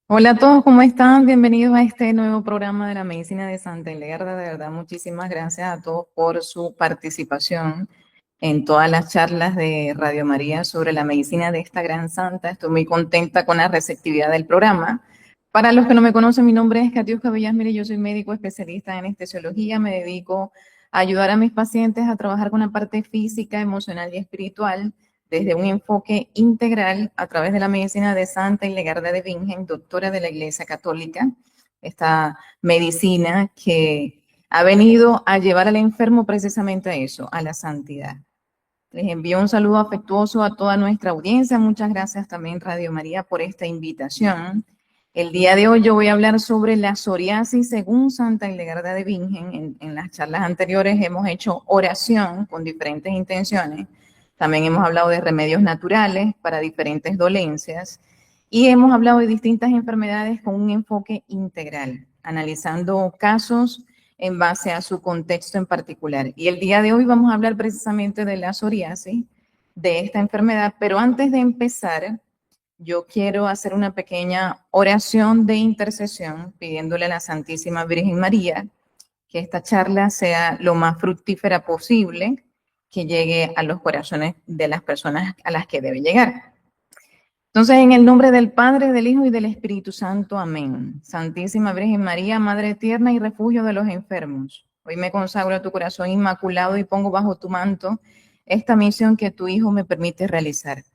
Hola a todos, ¿cómo están? Bienvenidos a este nuevo programa de la Medicina de Santa Ilegarda. De verdad, muchísimas gracias a todos por su participación en todas las charlas de Radio María sobre la medicina de esta gran santa. Estoy muy contenta con la receptividad del programa. Para los que no me conocen, mi nombre es Katiuska Villas. Mire, yo soy médico especialista en anestesiología. Me dedico a ayudar a mis pacientes a trabajar con la parte física, emocional y espiritual desde un enfoque integral a través de la medicina de Santa Ilegarda de Bingen, doctora de la Iglesia Católica. Esta medicina que ha venido a llevar al enfermo precisamente a eso, a la santidad. Les envío un saludo afectuoso a toda nuestra audiencia. Muchas gracias también Radio María por esta invitación. El día de hoy yo voy a hablar sobre la psoriasis según Santa Ilegarda de Bingen. En las charlas anteriores hemos hecho oración con diferentes intenciones. También hemos hablado de remedios naturales para diferentes dolencias y hemos hablado de distintas enfermedades con un enfoque integral, analizando casos en base a su contexto en particular. Y el día de hoy vamos a hablar precisamente de la psoriasis, de esta enfermedad, pero antes de empezar, yo quiero hacer una pequeña oración de intercesión pidiéndole a la Santísima Virgen María que esta charla sea lo más fructífera posible, que llegue a los corazones de las personas a las que debe llegar. Entonces, en el nombre del Padre, del Hijo y del Espíritu Santo. Amén. Santísima Virgen María, Madre tierna y refugio de los enfermos, hoy me consagro a tu corazón inmaculado y pongo bajo tu manto esta misión que tu Hijo me permite realizar.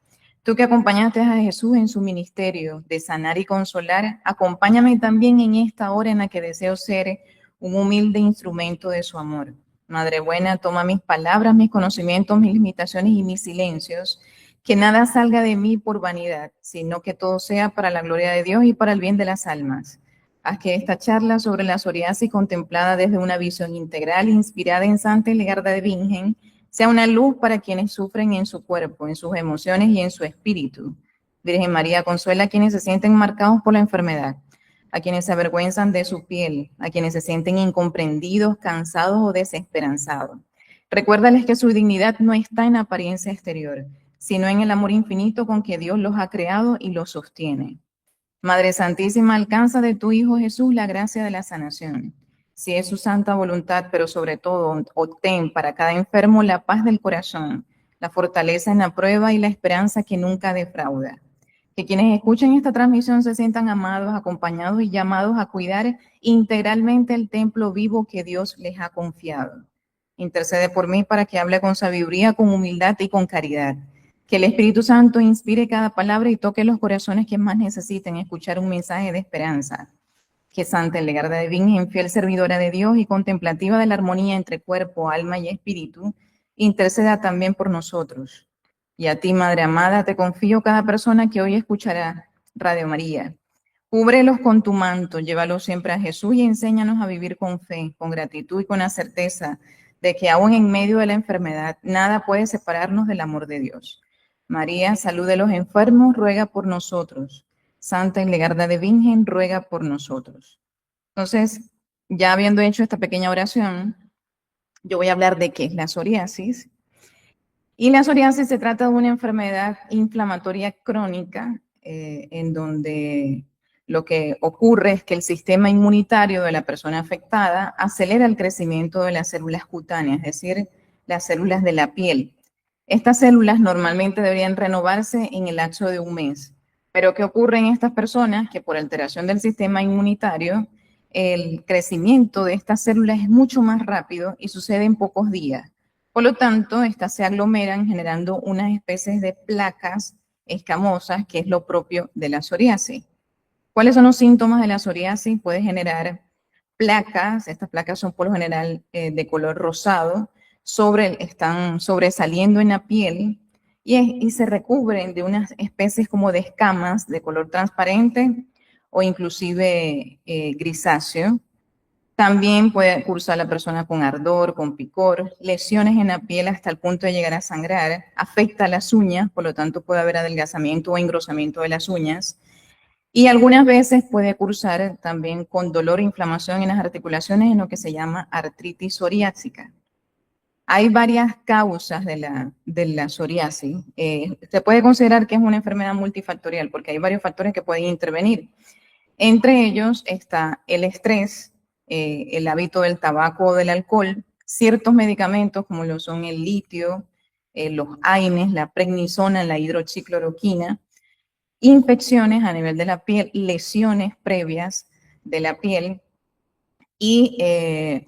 Tú que acompañaste a Jesús en su ministerio de sanar y consolar, acompáñame también en esta hora en la que deseo ser un humilde instrumento de su amor. Madre buena, toma mis palabras, mis conocimientos, mis limitaciones y mis silencios, que nada salga de mí por vanidad, sino que todo sea para la gloria de Dios y para el bien de las almas. Haz que esta charla sobre la psoriasis contemplada desde una visión integral, inspirada en Santa Ilegarda de Bingen, sea una luz para quienes sufren en su cuerpo, en sus emociones y en su espíritu. Virgen María, consuela a quienes se sienten marcados por la enfermedad, a quienes se avergüenzan de su piel, a quienes se sienten incomprendidos, cansados o desesperanzados. Recuérdales que su dignidad no está en apariencia exterior, sino en el amor infinito con que Dios los ha creado y los sostiene. Madre Santísima, alcanza de tu Hijo Jesús la gracia de la sanación. Si es su santa voluntad, pero sobre todo, obtén para cada enfermo la paz del corazón, la fortaleza en la prueba y la esperanza que nunca defrauda. Que quienes escuchen esta transmisión se sientan amados, acompañados y llamados a cuidar integralmente el templo vivo que Dios les ha confiado. Intercede por mí para que hable con sabiduría, con humildad y con caridad. Que el Espíritu Santo inspire cada palabra y toque los corazones que más necesiten escuchar un mensaje de esperanza. Que Santa Ilegarda de Bingen, fiel servidora de Dios y contemplativa de la armonía entre cuerpo, alma y espíritu, interceda también por nosotros. Y a ti, Madre amada, te confío cada persona que hoy escuchará Radio María. Cúbrelos con tu manto, llévalos siempre a Jesús y enséñanos a vivir con fe, con gratitud y con la certeza de que aún en medio de la enfermedad nada puede separarnos del amor de Dios. María, salud de los enfermos, ruega por nosotros. Santa Ilegarda de Bingen, ruega por nosotros. Entonces, ya habiendo hecho esta pequeña oración, yo voy a hablar de qué es la psoriasis. Y la psoriasis se trata de una enfermedad inflamatoria crónica en donde lo que ocurre es que el sistema inmunitario de la persona afectada acelera el crecimiento de las células cutáneas, es decir, las células de la piel. Estas células normalmente deberían renovarse en el lapso de un mes, pero ¿qué ocurre en estas personas? Que por alteración del sistema inmunitario, el crecimiento de estas células es mucho más rápido y sucede en pocos días. Por lo tanto, estas se aglomeran generando unas especies de placas escamosas, que es lo propio de la psoriasis. ¿Cuáles son los síntomas de la psoriasis? Puede generar placas, estas placas son por lo general de color rosado, están sobresaliendo en la piel y se recubren de unas especies como de escamas de color transparente o inclusive grisáceo. También puede cursar la persona con ardor, con picor, lesiones en la piel hasta el punto de llegar a sangrar, afecta a las uñas, por lo tanto puede haber adelgazamiento o engrosamiento de las uñas. Y algunas veces puede cursar también con dolor e inflamación en las articulaciones, en lo que se llama artritis psoriásica. Hay varias causas de la psoriasis. Se puede considerar que es una enfermedad multifactorial porque hay varios factores que pueden intervenir. Entre ellos está el estrés, el hábito del tabaco o del alcohol, ciertos medicamentos como lo son el litio, los AINES, la prednisona, la hidroxicloroquina, infecciones a nivel de la piel, lesiones previas de la piel y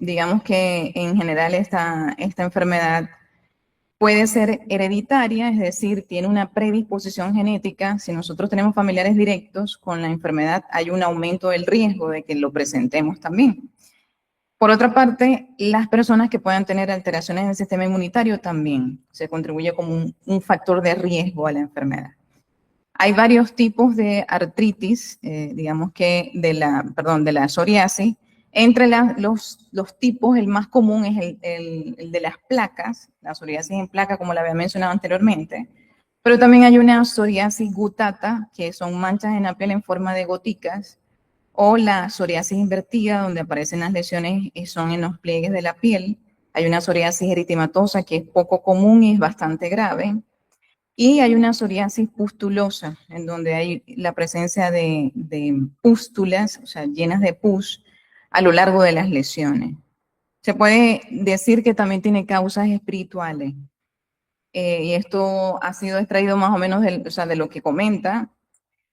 digamos que en general esta enfermedad puede ser hereditaria, es decir, tiene una predisposición genética. Si nosotros tenemos familiares directos con la enfermedad, hay un aumento del riesgo de que lo presentemos también. Por otra parte, las personas que puedan tener alteraciones en el sistema inmunitario también se contribuye como un factor de riesgo a la enfermedad. Hay varios tipos de artritis, digamos que de la psoriasis. Entre los tipos, el más común es el de las placas, la psoriasis en placa, como la había mencionado anteriormente, pero también hay una psoriasis gutata, que son manchas en la piel en forma de goticas, o la psoriasis invertida, donde aparecen las lesiones y son en los pliegues de la piel. Hay una psoriasis eritematosa, que es poco común y es bastante grave. Y hay una psoriasis pustulosa, en donde hay la presencia de pústulas, o sea, llenas de pus, a lo largo de las lesiones. Se puede decir que también tiene causas espirituales. Y esto ha sido extraído más o menos de lo que comenta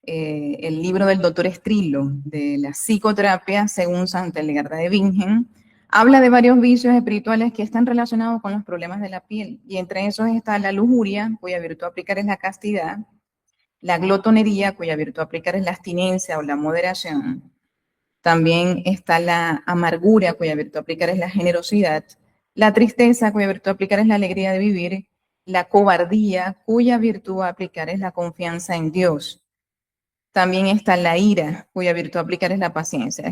el libro del doctor Estrillo, de la psicoterapia según Santa Elgarda de Bingen. Habla de varios vicios espirituales que están relacionados con los problemas de la piel, y entre esos está la lujuria, cuya virtud aplicar es la castidad, la glotonería, cuya virtud aplicar es la abstinencia o la moderación. También está la amargura, cuya virtud aplicar es la generosidad, la tristeza, cuya virtud aplicar es la alegría de vivir, la cobardía, cuya virtud aplicar es la confianza en Dios. También está la ira, cuya virtud aplicar es la paciencia.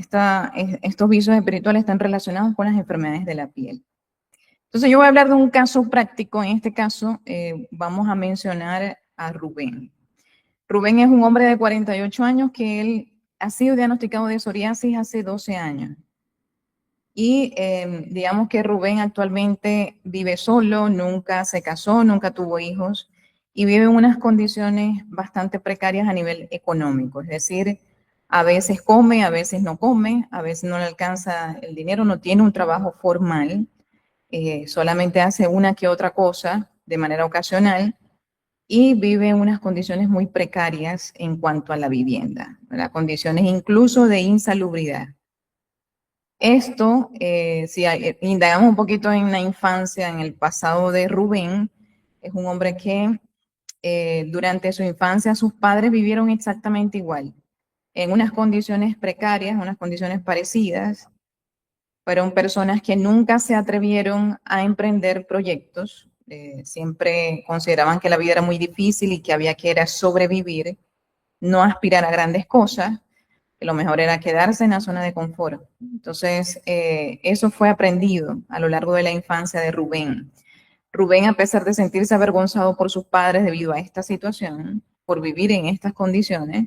Estos vicios espirituales están relacionados con las enfermedades de la piel. Entonces yo voy a hablar de un caso práctico. En este caso vamos a mencionar a Rubén. Rubén es un hombre de 48 años que él ha sido diagnosticado de psoriasis hace 12 años. Y digamos que Rubén actualmente vive solo, nunca se casó, nunca tuvo hijos y vive en unas condiciones bastante precarias a nivel económico. Es decir, a veces come, a veces no come, a veces no le alcanza el dinero, no tiene un trabajo formal, solamente hace una que otra cosa de manera ocasional y vive en unas condiciones muy precarias en cuanto a la vivienda, ¿verdad? Condiciones incluso de insalubridad. Esto, si indagamos un poquito en la infancia, en el pasado de Rubén, es un hombre que durante su infancia sus padres vivieron exactamente igual, en unas condiciones precarias, unas condiciones parecidas. Fueron personas que nunca se atrevieron a emprender proyectos, siempre consideraban que la vida era muy difícil y que había que era sobrevivir, no aspirar a grandes cosas, que lo mejor era quedarse en la zona de confort. Entonces, eso fue aprendido a lo largo de la infancia de Rubén. Rubén, a pesar de sentirse avergonzado por sus padres debido a esta situación, por vivir en estas condiciones,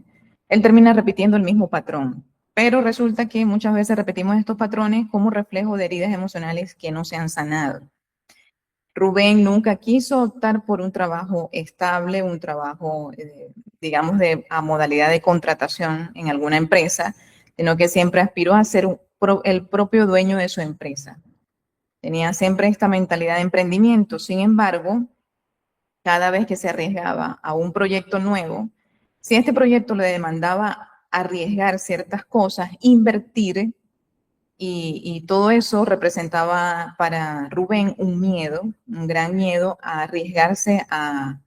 él termina repitiendo el mismo patrón. Pero resulta que muchas veces repetimos estos patrones como reflejo de heridas emocionales que no se han sanado. Rubén nunca quiso optar por un trabajo estable, un trabajo, digamos, a modalidad de contratación en alguna empresa, sino que siempre aspiró a ser el propio dueño de su empresa. Tenía siempre esta mentalidad de emprendimiento. Sin embargo, cada vez que se arriesgaba a un proyecto nuevo, si este proyecto le demandaba arriesgar ciertas cosas, invertir, y todo eso representaba para Rubén un miedo, un gran miedo a arriesgarse a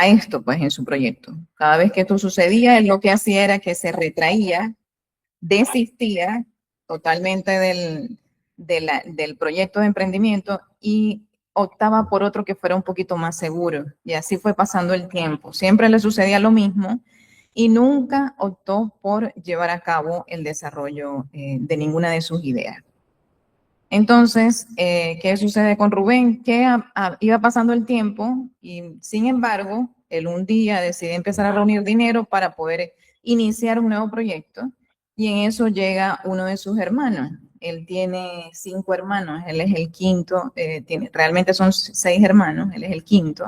esto, pues, en su proyecto. Cada vez que esto sucedía, él lo que hacía era que se retraía, desistía totalmente del proyecto de emprendimiento y optaba por otro que fuera un poquito más seguro. Y así fue pasando el tiempo. Siempre le sucedía lo mismo y nunca optó por llevar a cabo el desarrollo de ninguna de sus ideas. Entonces, ¿qué sucede con Rubén? Que iba pasando el tiempo y, sin embargo, él un día decide empezar a reunir dinero para poder iniciar un nuevo proyecto y en eso llega uno de sus hermanos. Él tiene 5 hermanos, él es el quinto, realmente son 6 hermanos, él es el quinto,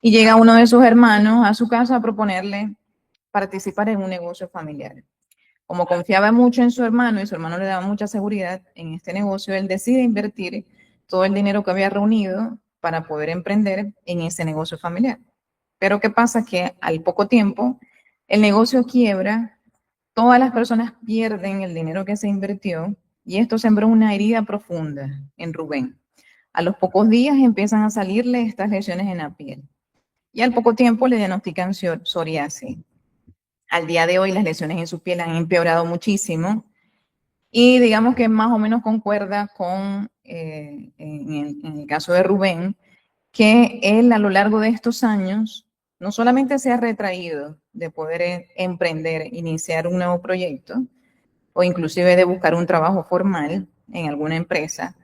y llega uno de sus hermanos a su casa a proponerle participar en un negocio familiar. Como confiaba mucho en su hermano y su hermano le daba mucha seguridad en este negocio, él decide invertir todo el dinero que había reunido para poder emprender en ese negocio familiar. Pero ¿qué pasa? Que al poco tiempo el negocio quiebra, todas las personas pierden el dinero que se invirtió y esto sembró una herida profunda en Rubén. A los pocos días empiezan a salirle estas lesiones en la piel y al poco tiempo le diagnostican psoriasis. Al día de hoy las lesiones en su piel han empeorado muchísimo y digamos que más o menos concuerda con, en el caso de Rubén, que él a lo largo de estos años no solamente se ha retraído de poder emprender, iniciar un nuevo proyecto o inclusive de buscar un trabajo formal en alguna empresa,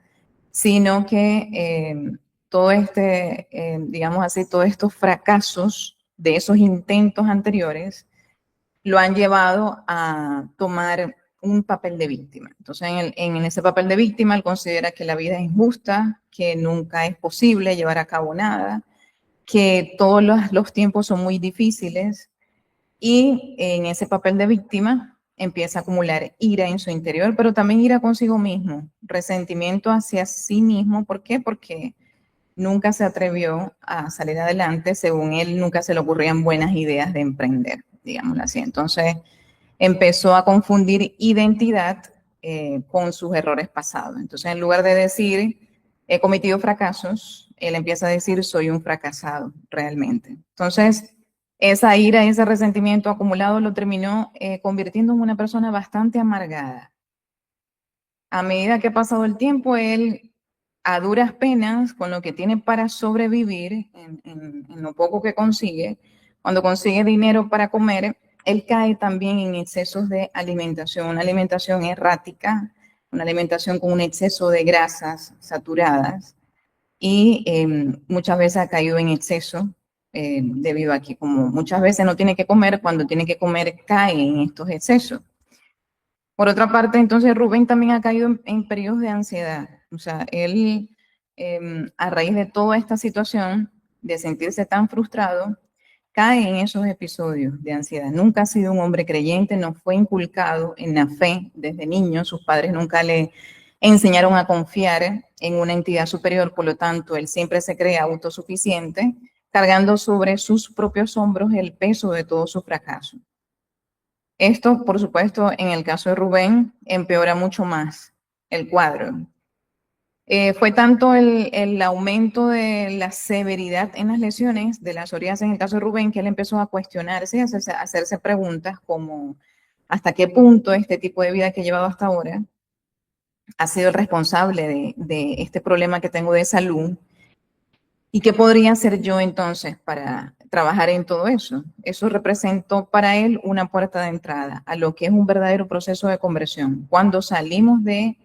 sino que todo digamos así, todos estos fracasos de esos intentos anteriores lo han llevado a tomar un papel de víctima. Entonces, en ese papel de víctima, él considera que la vida es injusta, que nunca es posible llevar a cabo nada, que todos los tiempos son muy difíciles y en ese papel de víctima empieza a acumular ira en su interior, pero también ira consigo mismo, resentimiento hacia sí mismo. ¿Por qué? Porque nunca se atrevió a salir adelante, según él, nunca se le ocurrían buenas ideas de emprender, digámoslo así. Entonces empezó a confundir identidad con sus errores pasados. Entonces, en lugar de decir, he cometido fracasos, él empieza a decir, soy un fracasado realmente. Entonces, esa ira, ese resentimiento acumulado lo terminó convirtiendo en una persona bastante amargada. A medida que ha pasado el tiempo, él a duras penas, con lo que tiene para sobrevivir, en lo poco que consigue, cuando consigue dinero para comer, él cae también en excesos de alimentación, una alimentación errática, una alimentación con un exceso de grasas saturadas y muchas veces ha caído en exceso debido a que como muchas veces no tiene que comer, cuando tiene que comer cae en estos excesos. Por otra parte, entonces Rubén también ha caído en periodos de ansiedad. O sea, él, a raíz de toda esta situación, de sentirse tan frustrado, cae en esos episodios de ansiedad. Nunca ha sido un hombre creyente, no fue inculcado en la fe desde niño, sus padres nunca le enseñaron a confiar en una entidad superior, por lo tanto, él siempre se cree autosuficiente, cargando sobre sus propios hombros el peso de todo su fracaso. Esto, por supuesto, en el caso de Rubén, empeora mucho más el cuadro. Fue tanto el aumento de la severidad en las lesiones de la psoriasis en el caso de Rubén que él empezó a cuestionarse, a hacerse preguntas como hasta qué punto este tipo de vida que he llevado hasta ahora ha sido el responsable de este problema que tengo de salud. ¿Y qué podría hacer yo entonces para trabajar en todo eso? Eso representó para él una puerta de entrada a lo que es un verdadero proceso de conversión. Cuando salimos de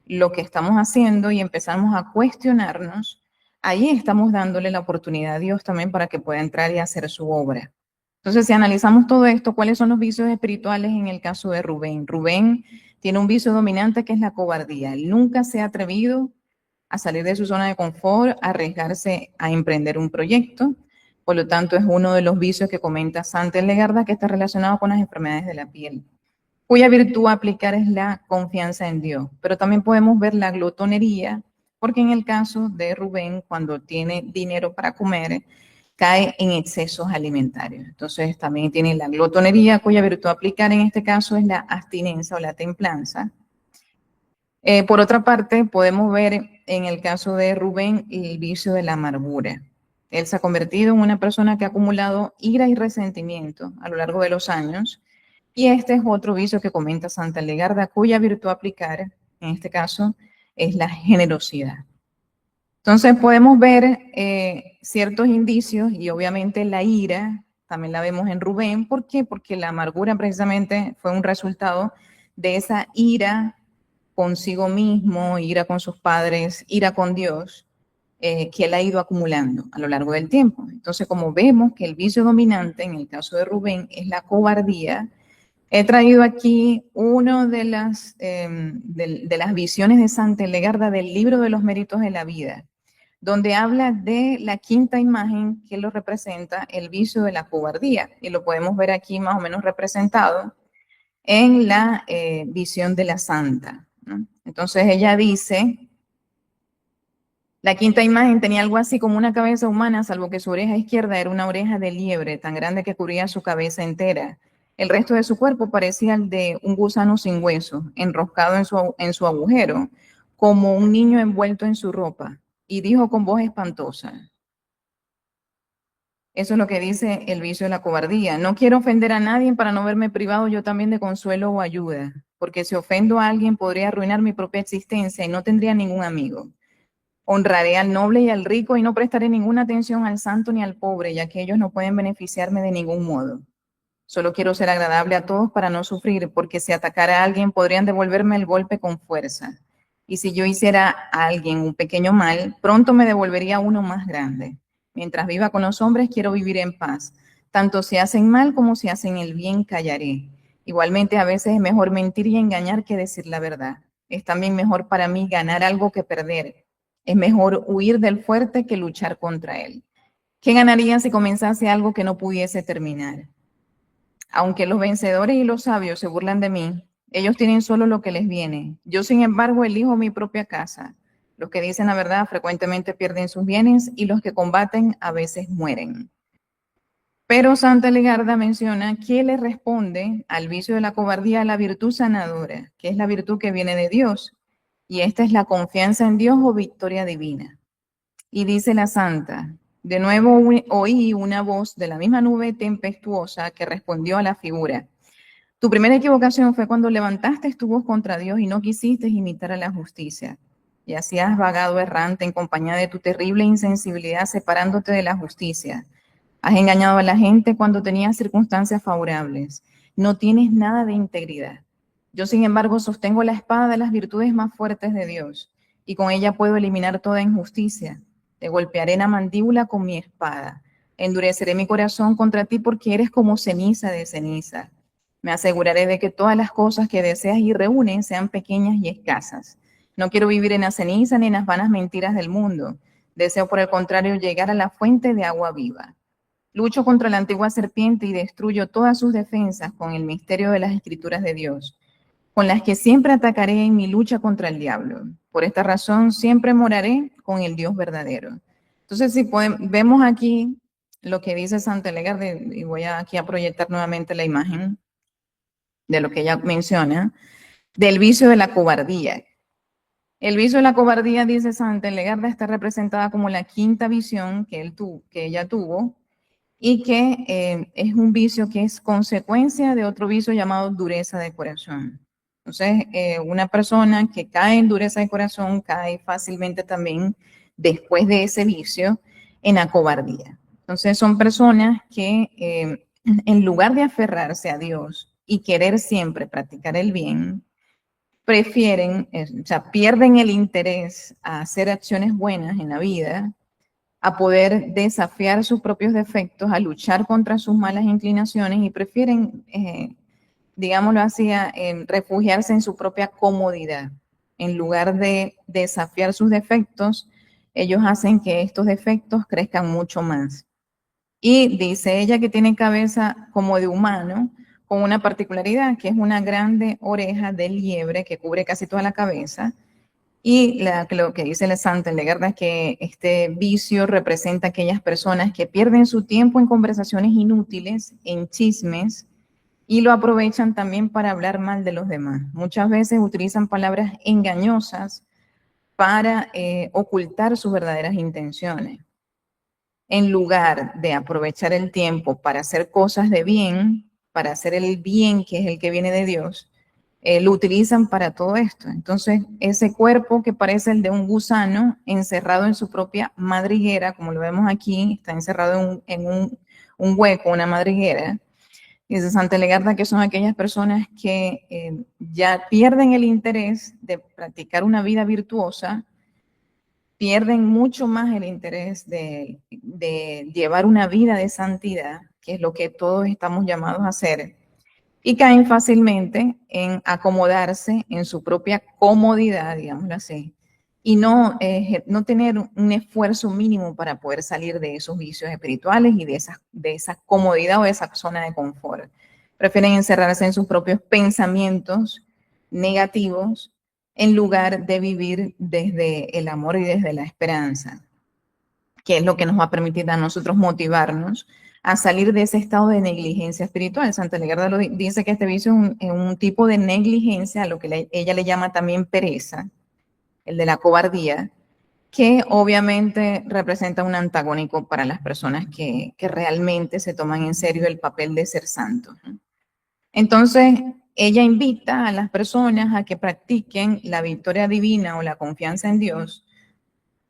lo que estamos haciendo y empezamos a cuestionarnos, ahí estamos dándole la oportunidad a Dios también para que pueda entrar y hacer su obra. Entonces, si analizamos todo esto, ¿cuáles son los vicios espirituales en el caso de Rubén? Rubén tiene un vicio dominante que es la cobardía. Él nunca se ha atrevido a salir de su zona de confort, a arriesgarse a emprender un proyecto. Por lo tanto, es uno de los vicios que comenta Santos Legarda que está relacionado con las enfermedades de la piel, cuya virtud a aplicar es la confianza en Dios. Pero también podemos ver la glotonería, porque en el caso de Rubén, cuando tiene dinero para comer, cae en excesos alimentarios. Entonces, también tiene la glotonería, cuya virtud a aplicar en este caso es la abstinencia o la templanza. Por otra parte, podemos ver en el caso de Rubén el vicio de la amargura. Él se ha convertido en una persona que ha acumulado ira y resentimiento a lo largo de los años. Y este es otro vicio que comenta Santa Legarda, cuya virtud aplicar, en este caso, es la generosidad. Entonces podemos ver ciertos indicios y obviamente la ira, también la vemos en Rubén. ¿Por qué? Porque la amargura precisamente fue un resultado de esa ira consigo mismo, ira con sus padres, ira con Dios, que él ha ido acumulando a lo largo del tiempo. Entonces, como vemos que el vicio dominante en el caso de Rubén es la cobardía, he traído aquí una de las visiones de Santa Legarda del libro de los méritos de la vida, donde habla de la quinta imagen que lo representa el vicio de la cobardía. Y lo podemos ver aquí más o menos representado en la visión de la santa, ¿no? Entonces ella dice, la quinta imagen tenía algo así como una cabeza humana, salvo que su oreja izquierda era una oreja de liebre, tan grande que cubría su cabeza entera. El resto de su cuerpo parecía el de un gusano sin hueso, enroscado en su agujero, como un niño envuelto en su ropa. Y dijo con voz espantosa, eso es lo que dice el vicio de la cobardía. No quiero ofender a nadie para no verme privado yo también de consuelo o ayuda, porque si ofendo a alguien podría arruinar mi propia existencia y no tendría ningún amigo. Honraré al noble y al rico y no prestaré ninguna atención al santo ni al pobre, ya que ellos no pueden beneficiarme de ningún modo. Solo quiero ser agradable a todos para no sufrir, porque si atacara a alguien podrían devolverme el golpe con fuerza. Y si yo hiciera a alguien un pequeño mal, pronto me devolvería uno más grande. Mientras viva con los hombres, quiero vivir en paz. Tanto si hacen mal como si hacen el bien, callaré. Igualmente, a veces es mejor mentir y engañar que decir la verdad. Es también mejor para mí ganar algo que perder. Es mejor huir del fuerte que luchar contra él. ¿Qué ganaría si comenzase algo que no pudiese terminar? Aunque los vencedores y los sabios se burlan de mí, ellos tienen solo lo que les viene. Yo, sin embargo, elijo mi propia casa. Los que dicen la verdad frecuentemente pierden sus bienes y los que combaten a veces mueren. Pero Santa Legarda menciona que le responde al vicio de la cobardía la virtud sanadora, que es la virtud que viene de Dios. Y esta es la confianza en Dios o victoria divina. Y dice la santa, de nuevo oí una voz de la misma nube tempestuosa que respondió a la figura. Tu primera equivocación fue cuando levantaste tu voz contra Dios y no quisiste imitar a la justicia. Y así has vagado errante en compañía de tu terrible insensibilidad, separándote de la justicia. Has engañado a la gente cuando tenías circunstancias favorables. No tienes nada de integridad. Yo, sin embargo, sostengo la espada de las virtudes más fuertes de Dios y con ella puedo eliminar toda injusticia. Te golpearé en la mandíbula con mi espada. Endureceré mi corazón contra ti porque eres como ceniza de ceniza. Me aseguraré de que todas las cosas que deseas y reúnes sean pequeñas y escasas. No quiero vivir en la ceniza ni en las vanas mentiras del mundo. Deseo, por el contrario, llegar a la fuente de agua viva. Lucho contra la antigua serpiente y destruyo todas sus defensas con el misterio de las escrituras de Dios, con las que siempre atacaré en mi lucha contra el diablo. Por esta razón, siempre moraré con el Dios verdadero. Entonces, si vemos aquí lo que dice Santa Legarda, y voy aquí a proyectar nuevamente la imagen de lo que ella menciona, del vicio de la cobardía. El vicio de la cobardía, dice Santa Legarda, está representada como la quinta visión que ella tuvo, y que es un vicio que es consecuencia de otro vicio llamado dureza de corazón. Entonces, una persona que cae en dureza de corazón cae fácilmente también después de ese vicio en la cobardía. Entonces, son personas que en lugar de aferrarse a Dios y querer siempre practicar el bien, prefieren, o sea, pierden el interés a hacer acciones buenas en la vida, a poder desafiar sus propios defectos, a luchar contra sus malas inclinaciones y prefieren, digámoslo así, refugiarse en su propia comodidad. En lugar de desafiar sus defectos, ellos hacen que estos defectos crezcan mucho más. Y dice ella que tiene cabeza como de humano, con una particularidad, que es una grande oreja de liebre que cubre casi toda la cabeza, y lo que dice la Santa Legarda es que este vicio representa a aquellas personas que pierden su tiempo en conversaciones inútiles, en chismes, y lo aprovechan también para hablar mal de los demás. Muchas veces utilizan palabras engañosas para ocultar sus verdaderas intenciones. En lugar de aprovechar el tiempo para hacer cosas de bien, para hacer el bien que es el que viene de Dios, lo utilizan para todo esto. Entonces, ese cuerpo que parece el de un gusano encerrado en su propia madriguera, como lo vemos aquí, está encerrado en un hueco, una madriguera. Dice Santa Legarda que son aquellas personas que ya pierden el interés de practicar una vida virtuosa, pierden mucho más el interés de llevar una vida de santidad, que es lo que todos estamos llamados a hacer, y caen fácilmente en acomodarse en su propia comodidad, digámoslo así, y no tener un esfuerzo mínimo para poder salir de esos vicios espirituales y de esa comodidad o de esa zona de confort. Prefieren encerrarse en sus propios pensamientos negativos en lugar de vivir desde el amor y desde la esperanza, que es lo que nos va a permitir a nosotros motivarnos a salir de ese estado de negligencia espiritual. Santa Legarda dice que este vicio es un tipo de negligencia, a lo que ella le llama también pereza, el de la cobardía, que obviamente representa un antagónico para las personas que realmente se toman en serio el papel de ser santos. Entonces, ella invita a las personas a que practiquen la victoria divina o la confianza en Dios,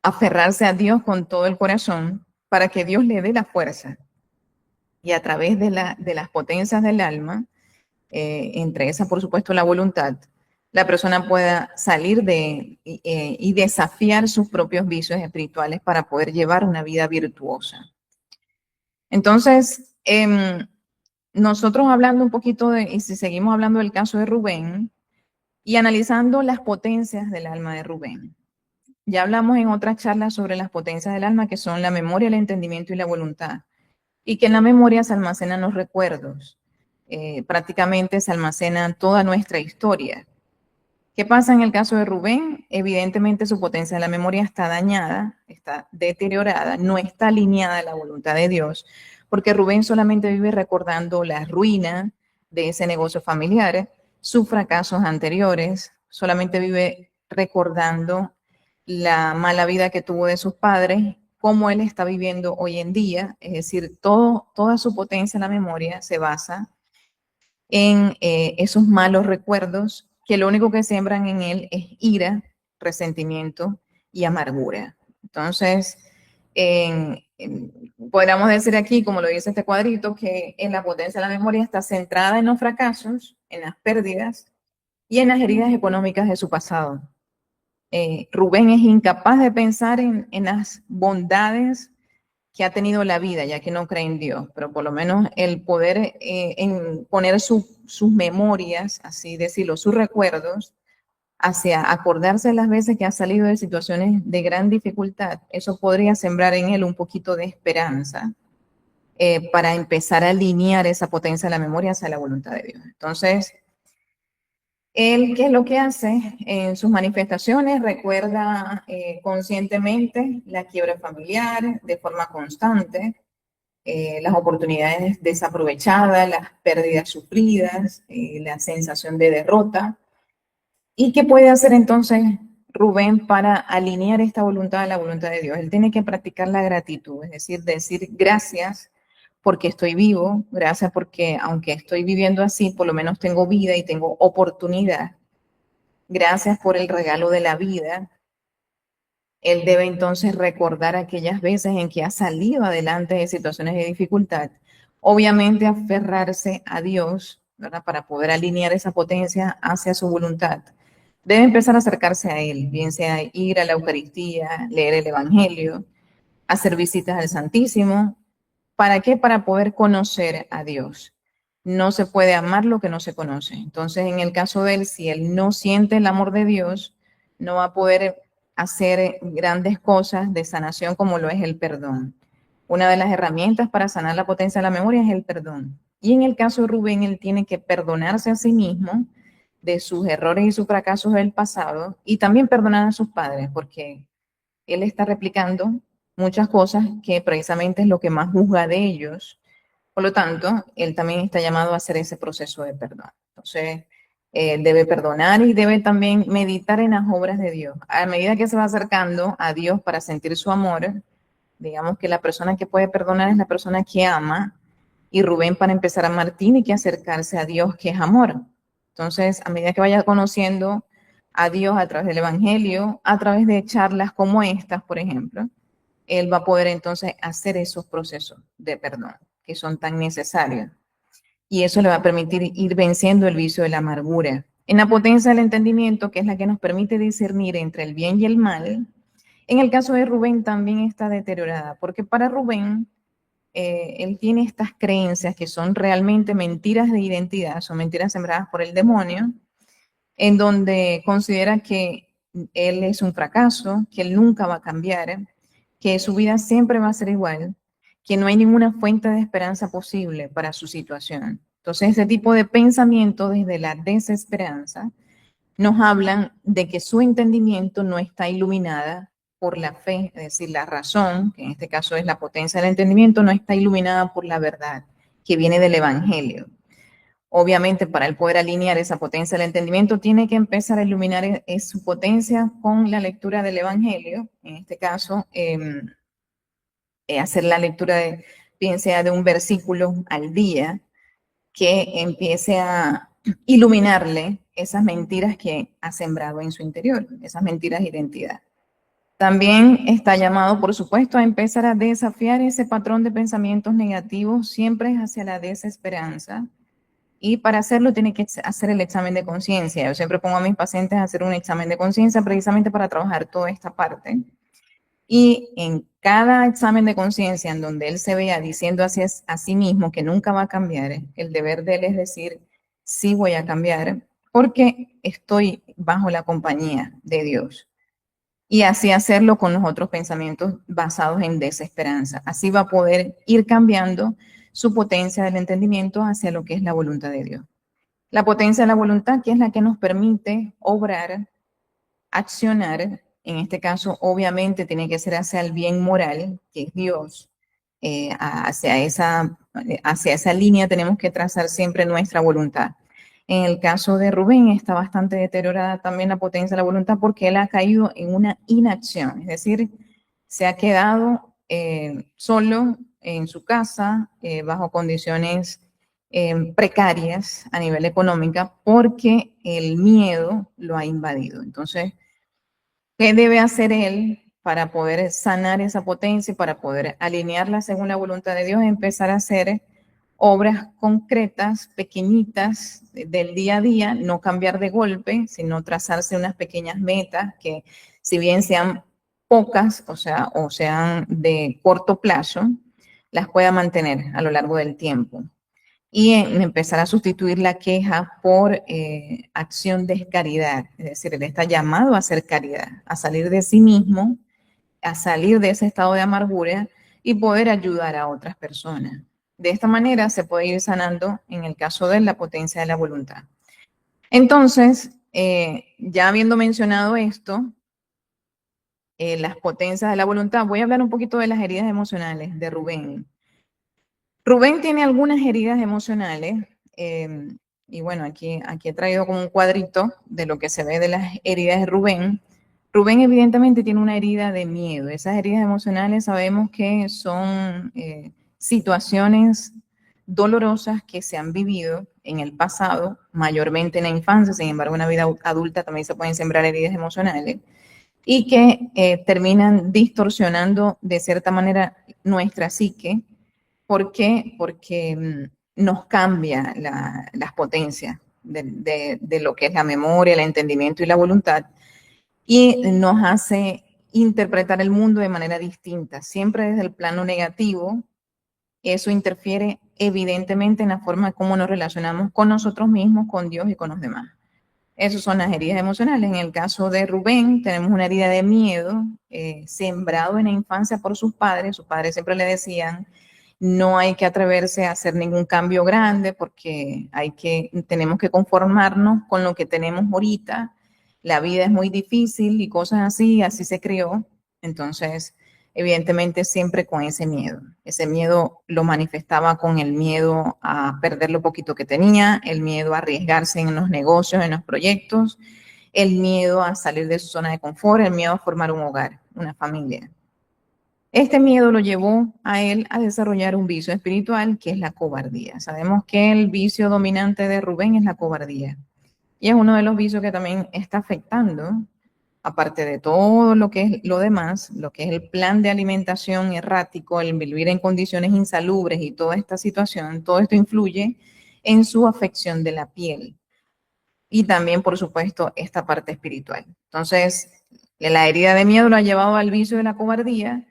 aferrarse a Dios con todo el corazón para que Dios le dé la fuerza y a través de las potencias del alma, entre esas, por supuesto, la voluntad, la persona pueda salir y desafiar sus propios vicios espirituales para poder llevar una vida virtuosa. Entonces, nosotros hablando un poquito y si seguimos hablando del caso de Rubén y analizando las potencias del alma de Rubén. Ya hablamos en otras charlas sobre las potencias del alma, que son la memoria, el entendimiento y la voluntad, y que en la memoria se almacenan los recuerdos. Prácticamente se almacena toda nuestra historia. ¿Qué pasa en el caso de Rubén? Evidentemente su potencia de la memoria está dañada, está deteriorada, no está alineada a la voluntad de Dios, porque Rubén solamente vive recordando la ruina de ese negocio familiar, sus fracasos anteriores, solamente vive recordando la mala vida que tuvo de sus padres, cómo él está viviendo hoy en día, es decir, toda su potencia en la memoria se basa en esos malos recuerdos que lo único que siembran en él es ira, resentimiento y amargura. Entonces, podríamos decir aquí, como lo dice este cuadrito, que en la potencia de la memoria está centrada en los fracasos, en las pérdidas y en las heridas económicas de su pasado. Rubén es incapaz de pensar en las bondades que ha tenido la vida, ya que no cree en Dios, pero por lo menos el poder en poner sus memorias, así decirlo, sus recuerdos, hacia acordarse de las veces que ha salido de situaciones de gran dificultad, eso podría sembrar en él un poquito de esperanza para empezar a alinear esa potencia de la memoria hacia la voluntad de Dios. Entonces, él, ¿qué es lo que hace? En sus manifestaciones recuerda conscientemente la quiebra familiar de forma constante, las oportunidades desaprovechadas, las pérdidas sufridas, la sensación de derrota. ¿Y qué puede hacer entonces Rubén para alinear esta voluntad a la voluntad de Dios? Él tiene que practicar la gratitud, es decir gracias porque estoy vivo, gracias porque aunque estoy viviendo así, por lo menos tengo vida y tengo oportunidad. Gracias por el regalo de la vida. Él debe entonces recordar aquellas veces en que ha salido adelante de situaciones de dificultad. Obviamente aferrarse a Dios, ¿verdad? Para poder alinear esa potencia hacia su voluntad. Debe empezar a acercarse a Él, bien sea ir a la Eucaristía, leer el Evangelio, hacer visitas al Santísimo. ¿Para qué? Para poder conocer a Dios. No se puede amar lo que no se conoce. Entonces, en el caso de él, si él no siente el amor de Dios, no va a poder hacer grandes cosas de sanación como lo es el perdón. Una de las herramientas para sanar la potencia de la memoria es el perdón. Y en el caso de Rubén, él tiene que perdonarse a sí mismo de sus errores y sus fracasos del pasado y también perdonar a sus padres, porque él está replicando muchas cosas que precisamente es lo que más juzga de ellos. Por lo tanto, él también está llamado a hacer ese proceso de perdón. Entonces, debe perdonar y debe también meditar en las obras de Dios. A medida que se va acercando a Dios para sentir su amor, digamos que la persona que puede perdonar es la persona que ama, y Rubén para empezar a amar tiene que acercarse a Dios, que es amor. Entonces, a medida que vaya conociendo a Dios a través del Evangelio, a través de charlas como estas, por ejemplo, él va a poder entonces hacer esos procesos de perdón que son tan necesarios. Y eso le va a permitir ir venciendo el vicio de la amargura. En la potencia del entendimiento, que es la que nos permite discernir entre el bien y el mal, en el caso de Rubén también está deteriorada, porque para Rubén, él tiene estas creencias que son realmente mentiras de identidad, son mentiras sembradas por el demonio, en donde considera que él es un fracaso, que él nunca va a cambiar, que su vida siempre va a ser igual, que no hay ninguna fuente de esperanza posible para su situación. Entonces, ese tipo de pensamiento desde la desesperanza nos hablan de que su entendimiento no está iluminada por la fe, es decir, la razón, que en este caso es la potencia del entendimiento, no está iluminada por la verdad que viene del Evangelio. Obviamente, para él poder alinear esa potencia del entendimiento, tiene que empezar a iluminar su potencia con la lectura del Evangelio, en este caso, hacer la lectura de, bien sea de un versículo al día, que empiece a iluminarle esas mentiras que ha sembrado en su interior, esas mentiras de identidad. También está llamado, por supuesto, a empezar a desafiar ese patrón de pensamientos negativos siempre hacia la desesperanza. Y para hacerlo tiene que hacer el examen de conciencia. Yo siempre pongo a mis pacientes a hacer un examen de conciencia precisamente para trabajar toda esta parte. Y en cada examen de conciencia en donde él se vea diciendo hacia a sí mismo que nunca va a cambiar, el deber de él es decir, sí voy a cambiar porque estoy bajo la compañía de Dios. Y así hacerlo con los otros pensamientos basados en desesperanza. Así va a poder ir cambiando su potencia del entendimiento hacia lo que es la voluntad de Dios. La potencia de la voluntad, que es la que nos permite obrar, accionar, en este caso obviamente tiene que ser hacia el bien moral, que es Dios. Hacia esa línea tenemos que trazar siempre nuestra voluntad. En el caso de Rubén está bastante deteriorada también la potencia de la voluntad porque él ha caído en una inacción, es decir, se ha quedado solo en su casa, bajo condiciones precarias a nivel económica porque el miedo lo ha invadido. Entonces, ¿qué debe hacer él para poder sanar esa potencia y para poder alinearla según la voluntad de Dios? Empezar a hacer obras concretas, pequeñitas del día a día, no cambiar de golpe, sino trazarse unas pequeñas metas que, si bien sean pocas, o sean de corto plazo, las pueda mantener a lo largo del tiempo y empezar a sustituir la queja por acción de caridad. Es decir, él está llamado a hacer caridad, a salir de sí mismo, a salir de ese estado de amargura y poder ayudar a otras personas. De esta manera se puede ir sanando, en el caso de la potencia de la voluntad. Entonces, ya habiendo mencionado esto, las potencias de la voluntad, voy a hablar un poquito de las heridas emocionales de Rubén. Rubén tiene algunas heridas emocionales, y bueno, aquí he traído como un cuadrito de lo que se ve de las heridas de Rubén. Rubén evidentemente tiene una herida de miedo. Esas heridas emocionales sabemos que son situaciones dolorosas que se han vivido en el pasado, mayormente en la infancia, sin embargo en la vida adulta también se pueden sembrar heridas emocionales y que terminan distorsionando de cierta manera nuestra psique. ¿Por qué? Porque nos cambia las potencias de lo que es la memoria, el entendimiento y la voluntad y nos hace interpretar el mundo de manera distinta, siempre desde el plano negativo. Eso interfiere evidentemente en la forma como nos relacionamos con nosotros mismos, con Dios y con los demás. Esas son las heridas emocionales. En el caso de Rubén, tenemos una herida de miedo sembrado en la infancia por sus padres. Sus padres siempre le decían, no hay que atreverse a hacer ningún cambio grande porque tenemos que conformarnos con lo que tenemos ahorita. La vida es muy difícil y cosas así, así se crió. Entonces, evidentemente siempre con ese miedo. Ese miedo lo manifestaba con el miedo a perder lo poquito que tenía, el miedo a arriesgarse en los negocios, en los proyectos, el miedo a salir de su zona de confort, el miedo a formar un hogar, una familia. Este miedo lo llevó a él a desarrollar un vicio espiritual que es la cobardía. Sabemos que el vicio dominante de Rubén es la cobardía. Y es uno de los vicios que también está afectando, aparte de todo lo que es lo demás, lo que es el plan de alimentación errático, el vivir en condiciones insalubres y toda esta situación, todo esto influye en su afección de la piel. Y también, por supuesto, esta parte espiritual. Entonces, la herida de miedo lo ha llevado al vicio de la cobardía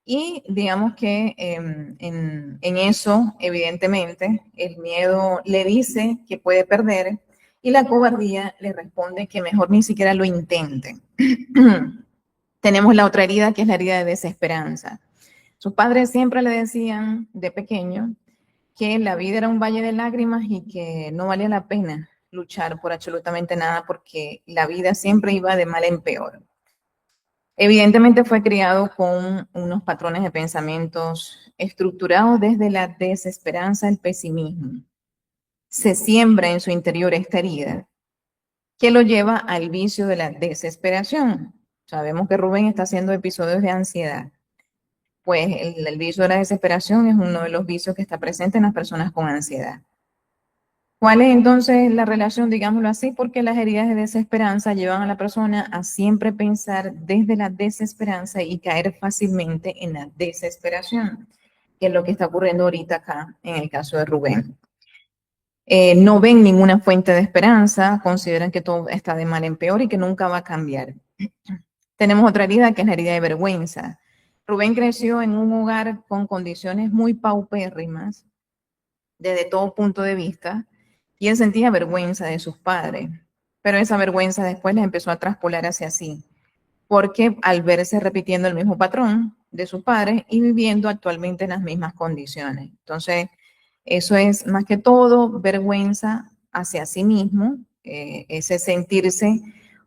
y digamos que en eso, evidentemente, el miedo le dice que puede perder y la cobardía le responde que mejor ni siquiera lo intente. Tenemos la otra herida, que es la herida de desesperanza. Sus padres siempre le decían de pequeño que la vida era un valle de lágrimas y que no valía la pena luchar por absolutamente nada porque la vida siempre iba de mal en peor. Evidentemente fue criado con unos patrones de pensamientos estructurados desde la desesperanza, el pesimismo. Se siembra en su interior esta herida que lo lleva al vicio de la desesperación. Sabemos que Rubén está haciendo episodios de ansiedad. Pues el vicio de la desesperación es uno de los vicios que está presente en las personas con ansiedad. ¿Cuál es entonces la relación, digámoslo así? Porque las heridas de desesperanza llevan a la persona a siempre pensar desde la desesperanza y caer fácilmente en la desesperación, que es lo que está ocurriendo ahorita acá en el caso de Rubén. No ven ninguna fuente de esperanza, consideran que todo está de mal en peor y que nunca va a cambiar. Tenemos otra herida que es la herida de vergüenza. Rubén creció en un hogar con condiciones muy paupérrimas desde todo punto de vista y él sentía vergüenza de sus padres, pero esa vergüenza después la empezó a traspolar hacia sí, porque al verse repitiendo el mismo patrón de sus padres y viviendo actualmente en las mismas condiciones. Entonces, eso es más que todo vergüenza hacia sí mismo, ese sentirse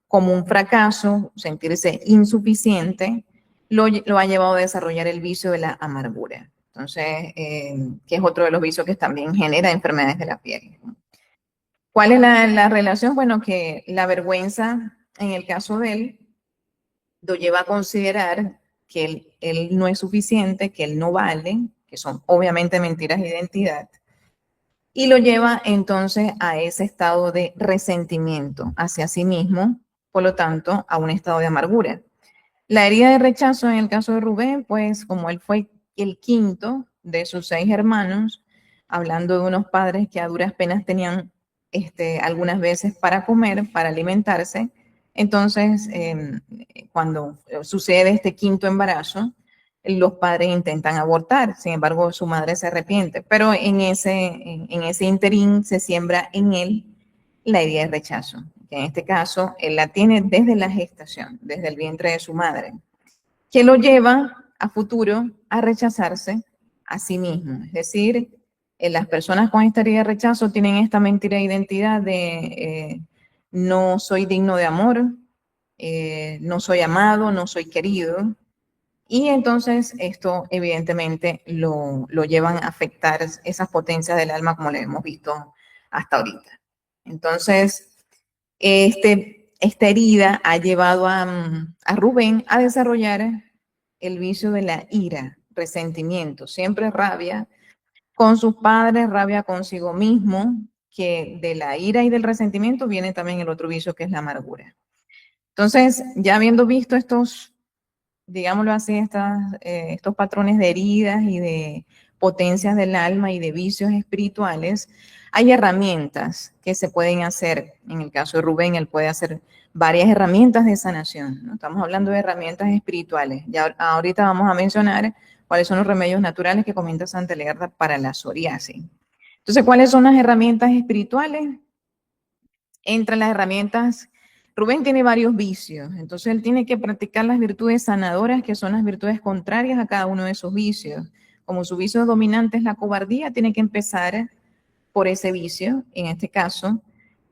como un fracaso, sentirse insuficiente, lo ha llevado a desarrollar el vicio de la amargura. Entonces, que es otro de los vicios que también genera enfermedades de la piel. ¿Cuál es la relación? Bueno, que la vergüenza, en el caso de él, lo lleva a considerar que él no es suficiente, que él no vale, que son obviamente mentiras de identidad, y lo lleva entonces a ese estado de resentimiento hacia sí mismo, por lo tanto, a un estado de amargura. La herida de rechazo en el caso de Rubén, pues como él fue el quinto de sus 6 hermanos, hablando de unos padres que a duras penas tenían algunas veces para comer, para alimentarse, entonces cuando sucede este quinto embarazo, los padres intentan abortar, sin embargo su madre se arrepiente, pero en ese interín se siembra en él la herida de rechazo, que en este caso él la tiene desde la gestación, desde el vientre de su madre, que lo lleva a futuro a rechazarse a sí mismo. Es decir, las personas con esta herida de rechazo tienen esta mentira de identidad de no soy digno de amor, no soy amado, no soy querido. Y entonces esto evidentemente lo llevan a afectar esas potencias del alma como le hemos visto hasta ahorita. Entonces, esta herida ha llevado a Rubén a desarrollar el vicio de la ira, resentimiento, siempre rabia con sus padres, rabia consigo mismo, que de la ira y del resentimiento viene también el otro vicio que es la amargura. Entonces, ya habiendo visto estos, digámoslo así, estos patrones de heridas y de potencias del alma y de vicios espirituales, hay herramientas que se pueden hacer. En el caso de Rubén, él puede hacer varias herramientas de sanación, ¿no? Estamos hablando de herramientas espirituales. Ya ahorita vamos a mencionar cuáles son los remedios naturales que comenta Santa Legarda para la psoriasis. Entonces, ¿cuáles son las herramientas espirituales? Entre las herramientas, Rubén tiene varios vicios, entonces él tiene que practicar las virtudes sanadoras, que son las virtudes contrarias a cada uno de esos vicios. Como su vicio dominante es la cobardía, tiene que empezar por ese vicio, en este caso,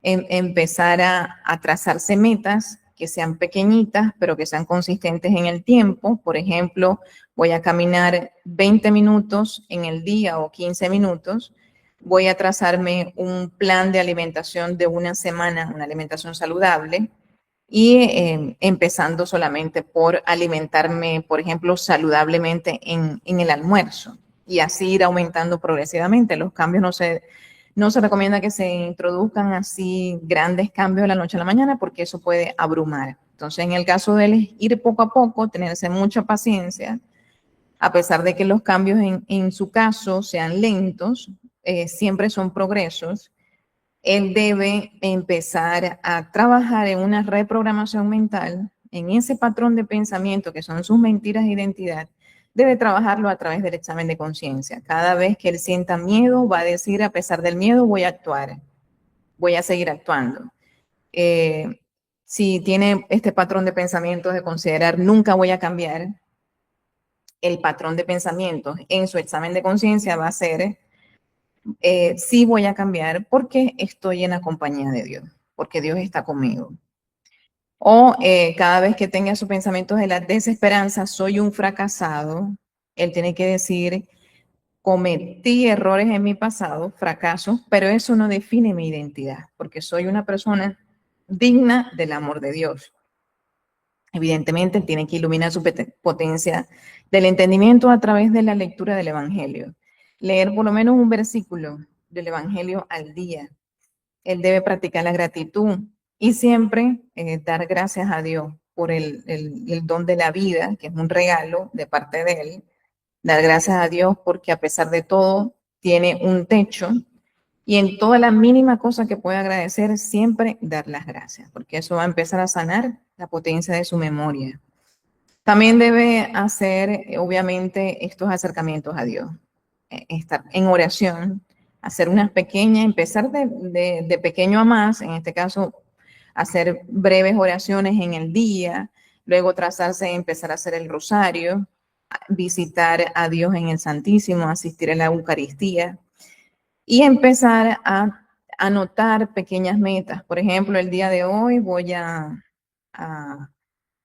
empezar a trazarse metas que sean pequeñitas, pero que sean consistentes en el tiempo. Por ejemplo, voy a caminar 20 minutos en el día o 15 minutos. Voy a trazarme un plan de alimentación de una semana, una alimentación saludable, y empezando solamente por alimentarme, por ejemplo, saludablemente en el almuerzo, y así ir aumentando progresivamente. Los cambios no se recomienda que se introduzcan así grandes cambios de la noche a la mañana porque eso puede abrumar. Entonces, en el caso de él, es ir poco a poco, tenerse mucha paciencia, a pesar de que los cambios en su caso sean lentos, siempre son progresos. Él debe empezar a trabajar en una reprogramación mental, en ese patrón de pensamiento que son sus mentiras de identidad. Debe trabajarlo a través del examen de conciencia. Cada vez que él sienta miedo, va a decir, a pesar del miedo, voy a actuar, voy a seguir actuando. Si tiene este patrón de pensamiento de considerar, nunca voy a cambiar, el patrón de pensamiento en su examen de conciencia va a ser, sí voy a cambiar porque estoy en la compañía de Dios, porque Dios está conmigo. O cada vez que tenga sus pensamientos de la desesperanza, soy un fracasado, él tiene que decir, cometí errores en mi pasado, fracasos, pero eso no define mi identidad, porque soy una persona digna del amor de Dios. Evidentemente, él tiene que iluminar su potencia del entendimiento a través de la lectura del Evangelio. Leer por lo menos un versículo del Evangelio al día. Él debe practicar la gratitud y siempre dar gracias a Dios por el don de la vida, que es un regalo de parte de Él. Dar gracias a Dios porque a pesar de todo tiene un techo y en toda la mínima cosa que pueda agradecer, siempre dar las gracias, porque eso va a empezar a sanar la potencia de su memoria. También debe hacer, obviamente, estos acercamientos a Dios, estar en oración, hacer unas pequeñas, empezar de pequeño a más, en este caso, hacer breves oraciones en el día, luego trazarse, empezar a hacer el rosario, visitar a Dios en el Santísimo, asistir a la Eucaristía y empezar a anotar pequeñas metas. Por ejemplo, el día de hoy voy a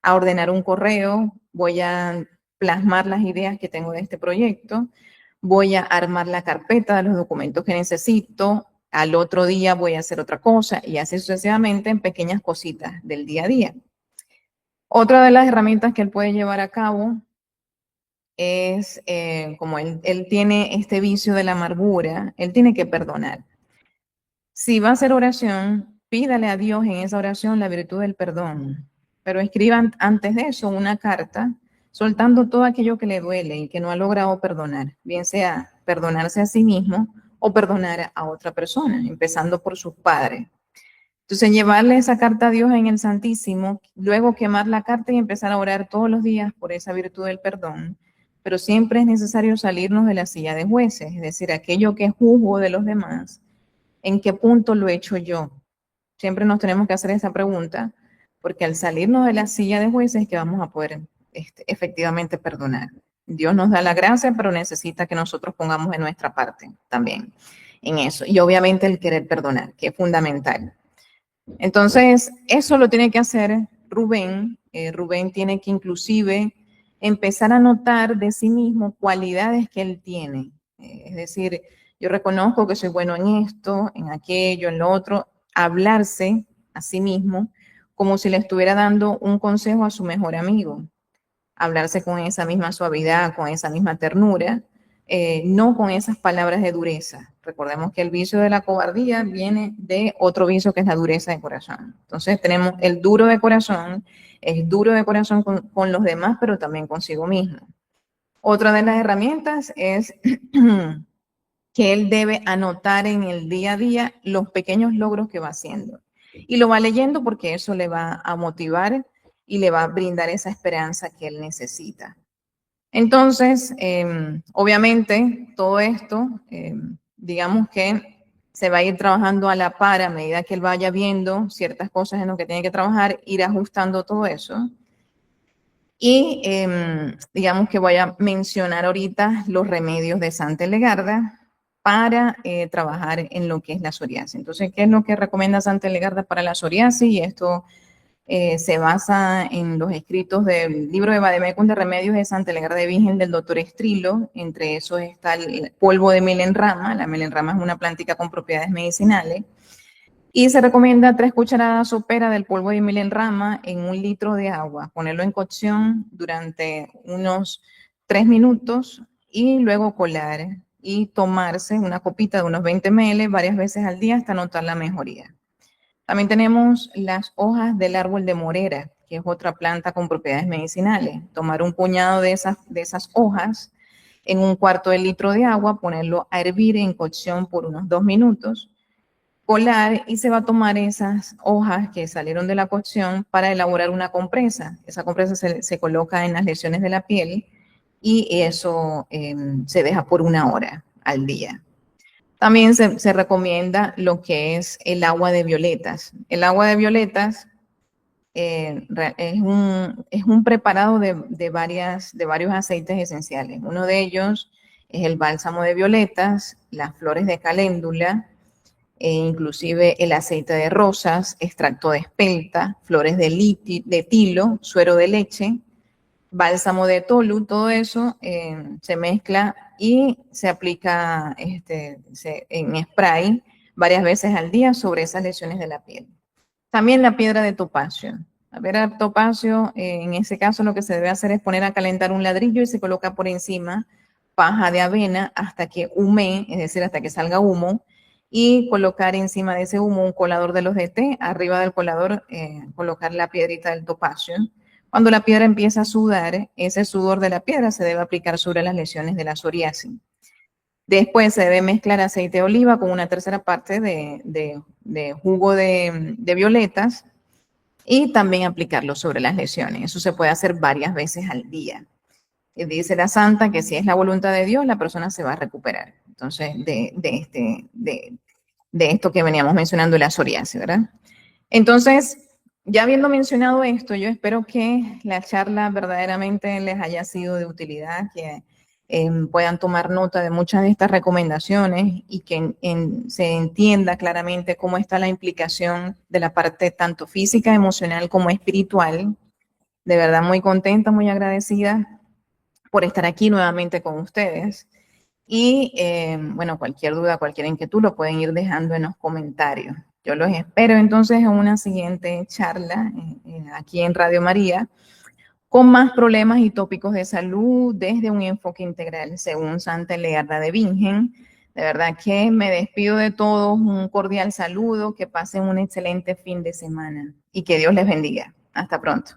a ordenar un correo, voy a plasmar las ideas que tengo de este proyecto, voy a armar la carpeta de los documentos que necesito, al otro día voy a hacer otra cosa y así sucesivamente en pequeñas cositas del día a día. Otra de las herramientas que él puede llevar a cabo es, como él tiene este vicio de la amargura, él tiene que perdonar. Si va a hacer oración, pídale a Dios en esa oración la virtud del perdón, pero escriban antes de eso una carta soltando todo aquello que le duele y que no ha logrado perdonar, bien sea perdonarse a sí mismo o perdonar a otra persona, empezando por sus padres. Entonces, llevarle esa carta a Dios en el Santísimo, luego quemar la carta y empezar a orar todos los días por esa virtud del perdón. Pero siempre es necesario salirnos de la silla de jueces, es decir, aquello que juzgo de los demás, ¿en qué punto lo he hecho yo? Siempre nos tenemos que hacer esa pregunta, porque al salirnos de la silla de jueces es que vamos a poder efectivamente perdonar. Dios nos da la gracia, pero necesita que nosotros pongamos de nuestra parte también en eso. Y obviamente el querer perdonar, que es fundamental. Entonces, eso lo tiene que hacer Rubén. Rubén tiene que inclusive empezar a notar de sí mismo cualidades que él tiene. Es decir, yo reconozco que soy bueno en esto, en aquello, en lo otro. Hablarse a sí mismo como si le estuviera dando un consejo a su mejor amigo. Hablarse con esa misma suavidad, con esa misma ternura, no con esas palabras de dureza. Recordemos que el vicio de la cobardía viene de otro vicio que es la dureza de corazón. Entonces tenemos el duro de corazón, es duro de corazón con los demás, pero también consigo mismo. Otra de las herramientas es que él debe anotar en el día a día los pequeños logros que va haciendo. Y lo va leyendo porque eso le va a motivar y le va a brindar esa esperanza que él necesita. Entonces, obviamente, todo esto, digamos que se va a ir trabajando a la par a medida que él vaya viendo ciertas cosas en lo que tiene que trabajar, ir ajustando todo eso. Y digamos que voy a mencionar ahorita los remedios de Santa Elegarda para trabajar en lo que es la psoriasis. Entonces, ¿qué es lo que recomienda Santa Elegarda para la psoriasis? Y esto se basa en los escritos del libro de Vademecum de Remedios de Santa Elegarda de Virgen del doctor Estrilo. Entre esos está el polvo de melenrama. La melenrama es una plántica con propiedades medicinales. Y se recomienda 3 cucharadas soperas del polvo de melenrama en 1 litro de agua. Ponerlo en cocción durante unos 3 minutos y luego colar y tomarse una copita de unos 20 ml varias veces al día hasta notar la mejoría. También tenemos las hojas del árbol de morera, que es otra planta con propiedades medicinales. Tomar un puñado de esas hojas en 1/4 de litro de agua, ponerlo a hervir en cocción por unos 2 minutos, colar y se va a tomar esas hojas que salieron de la cocción para elaborar una compresa. Esa compresa se coloca en las lesiones de la piel y eso se deja por 1 hora al día. También se recomienda lo que es el agua de violetas. El agua de violetas es un preparado de varios aceites esenciales. Uno de ellos es el bálsamo de violetas, las flores de caléndula, inclusive el aceite de rosas, extracto de espelta, flores de tilo, suero de leche, bálsamo de tolu, todo eso se mezcla y se aplica en spray varias veces al día sobre esas lesiones de la piel. También la piedra de topacio. La piedra de topacio, en ese caso lo que se debe hacer es poner a calentar un ladrillo y se coloca por encima paja de avena hasta que humee, es decir, hasta que salga humo, y colocar encima de ese humo un colador de los de té, arriba del colador colocar la piedrita del topacio. Cuando la piedra empieza a sudar, ese sudor de la piedra se debe aplicar sobre las lesiones de la psoriasis. Después se debe mezclar aceite de oliva con una tercera parte de jugo de violetas y también aplicarlo sobre las lesiones. Eso se puede hacer varias veces al día. Y dice la santa que si es la voluntad de Dios, la persona se va a recuperar. Entonces, de esto que veníamos mencionando, la psoriasis, ¿verdad? Entonces, ya habiendo mencionado esto, yo espero que la charla verdaderamente les haya sido de utilidad, que puedan tomar nota de muchas de estas recomendaciones y que se entienda claramente cómo está la implicación de la parte tanto física, emocional como espiritual. De verdad, muy contenta, muy agradecida por estar aquí nuevamente con ustedes. Y bueno, cualquier duda, cualquier inquietud lo pueden ir dejando en los comentarios. Yo los espero entonces en una siguiente charla aquí en Radio María con más problemas y tópicos de salud desde un enfoque integral según Santa Legarda de Bingen. De verdad que me despido de todos, un cordial saludo, que pasen un excelente fin de semana y que Dios les bendiga. Hasta pronto.